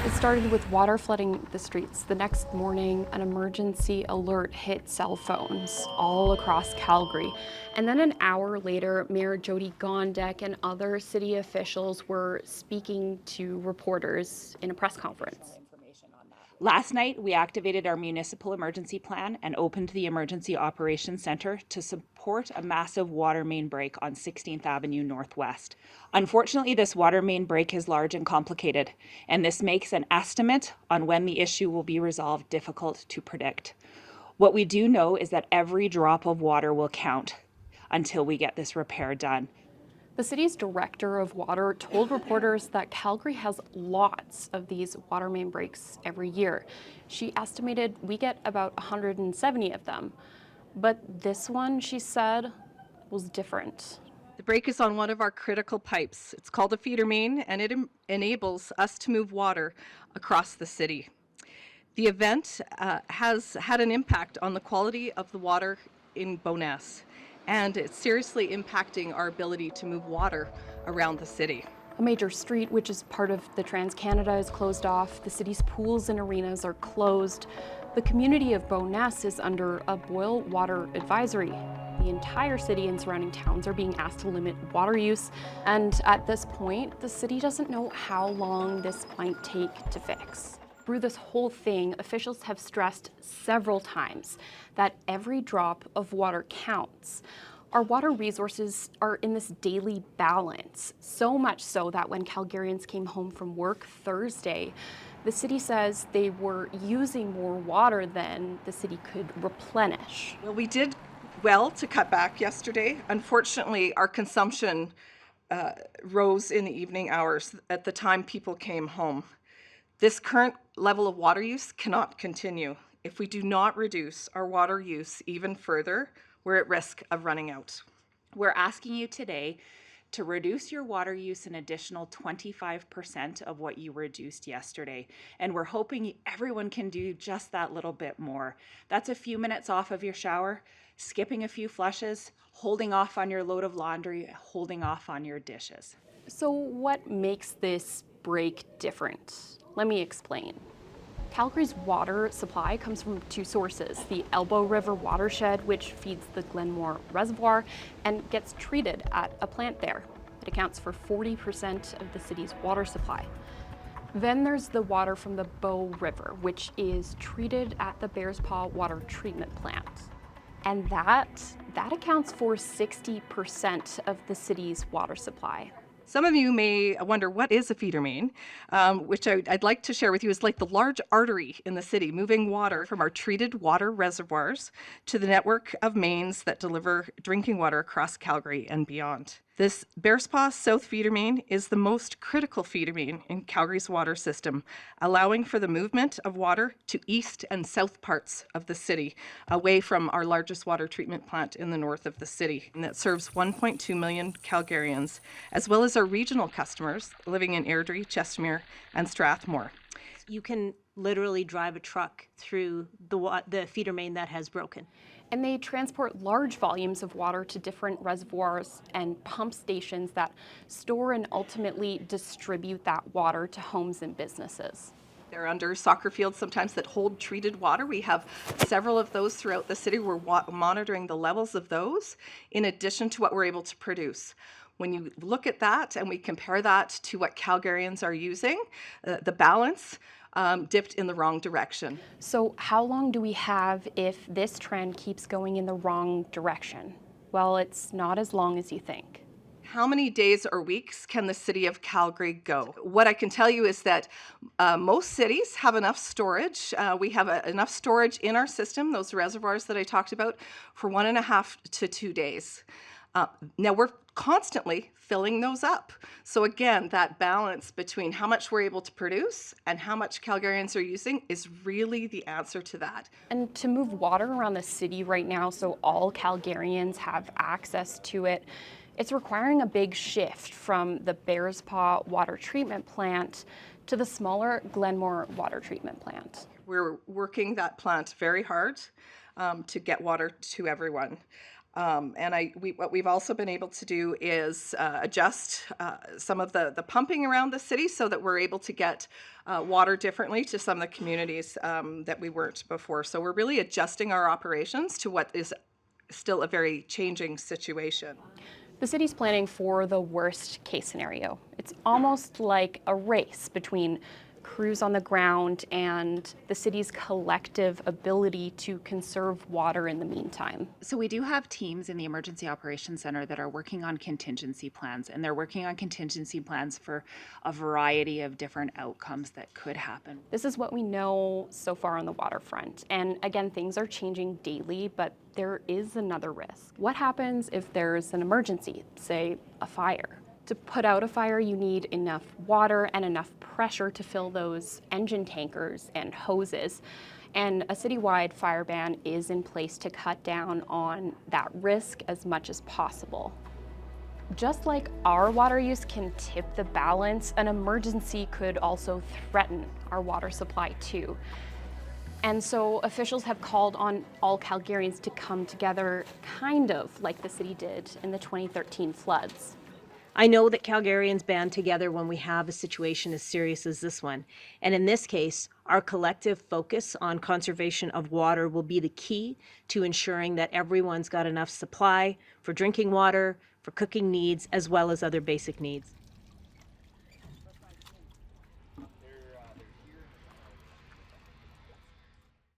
It started with water flooding the streets. The next morning, an emergency alert hit cell phones all across Calgary. And then an hour later, Mayor Jyoti Gondek and other city officials were speaking to reporters in a press conference. Last night, we activated our municipal emergency plan and opened the Emergency Operations Centre to support a massive water main break on 16th Avenue Northwest. Unfortunately, this water main break is large and complicated, and this makes an estimate on when the issue will be resolved difficult to predict. What we do know is that every drop of water will count until we get this repair done. The city's director of water told reporters that Calgary has lots of these water main breaks every year. She estimated we get about 170 of them. But this one, she said, was different. The break is on one of our critical pipes. It's called a feeder main, and it enables us to move water across the city. The event has had an impact on the quality of the water in Bowness, and it's seriously impacting our ability to move water around the city. A major street, which is part of the Trans-Canada, is closed off. The city's pools and arenas are closed. The community of Bowness is under a boil water advisory. The entire city and surrounding towns are being asked to limit water use. And at this point, the city doesn't know how long this might take to fix. Through this whole thing, officials have stressed several times that every drop of water counts. Our water resources are in this daily balance, so much so that when Calgarians came home from work Thursday, the city says they were using more water than the city could replenish. Well, we did well to cut back yesterday. Unfortunately, our consumption rose in the evening hours at the time people came home. This current level of water use cannot continue. If we do not reduce our water use even further, we're at risk of running out. We're asking you today to reduce your water use an additional 25% of what you reduced yesterday. And we're hoping everyone can do just that little bit more. That's a few minutes off of your shower, skipping a few flushes, holding off on your load of laundry, holding off on your dishes. So what makes this break different? Let me explain. Calgary's water supply comes from two sources: the Elbow River watershed, which feeds the Glenmore Reservoir and gets treated at a plant there. It accounts for 40% of the city's water supply. Then there's the water from the Bow River, which is treated at the Bearspaw Water Treatment Plant. And that accounts for 60% of the city's water supply. Some of you may wonder, what is a feeder main? Which I'd like to share with you is like the large artery in the city, moving water from our treated water reservoirs to the network of mains that deliver drinking water across Calgary and beyond. This Bearspaw South feeder main is the most critical feeder main in Calgary's water system, allowing for the movement of water to east and south parts of the city, away from our largest water treatment plant in the north of the city, and that serves 1.2 million Calgarians, as well as our regional customers living in Airdrie, Chestermere, and Strathmore. You can literally drive a truck through the feeder main that has broken. And they transport large volumes of water to different reservoirs and pump stations that store and ultimately distribute that water to homes and businesses. They're under soccer fields sometimes that hold treated water. We have several of those throughout the city. We're monitoring the levels of those in addition to what we're able to produce. When you look at that and we compare that to what Calgarians are using, the balance dipped in the wrong direction. So how long do we have if this trend keeps going in the wrong direction? Well, it's not as long as you think. How many days or weeks can the city of Calgary go? What I can tell you is that most cities have enough storage. We have enough storage in our system, those reservoirs that I talked about, for 1.5 to 2 days. Now we're constantly filling those up. So again, that balance between how much we're able to produce and how much Calgarians are using is really the answer to that. And to move water around the city right now so all Calgarians have access to it, it's requiring a big shift from the Bearspaw Water Treatment Plant to the smaller Glenmore Water Treatment Plant. We're working that plant very hard to get water to everyone. What we've also been able to do is adjust some of the pumping around the city so that we're able to get water differently to some of the communities that we weren't before. So we're really adjusting our operations to what is still a very changing situation. The city's planning for the worst case scenario. It's almost like a race between crews on the ground and the city's collective ability to conserve water in the meantime. So we do have teams in the Emergency Operations Center that are working on contingency plans, and they're working on contingency plans for a variety of different outcomes that could happen. This is what we know so far on the waterfront. And again, things are changing daily, but there is another risk. What happens if there's an emergency, say a fire? To put out a fire, you need enough water and enough pressure to fill those engine tankers and hoses. And a citywide fire ban is in place to cut down on that risk as much as possible. Just like our water use can tip the balance, an emergency could also threaten our water supply too. And so officials have called on all Calgarians to come together, kind of like the city did in the 2013 floods. I know that Calgarians band together when we have a situation as serious as this one. And in this case, our collective focus on conservation of water will be the key to ensuring that everyone's got enough supply for drinking water, for cooking needs, as well as other basic needs.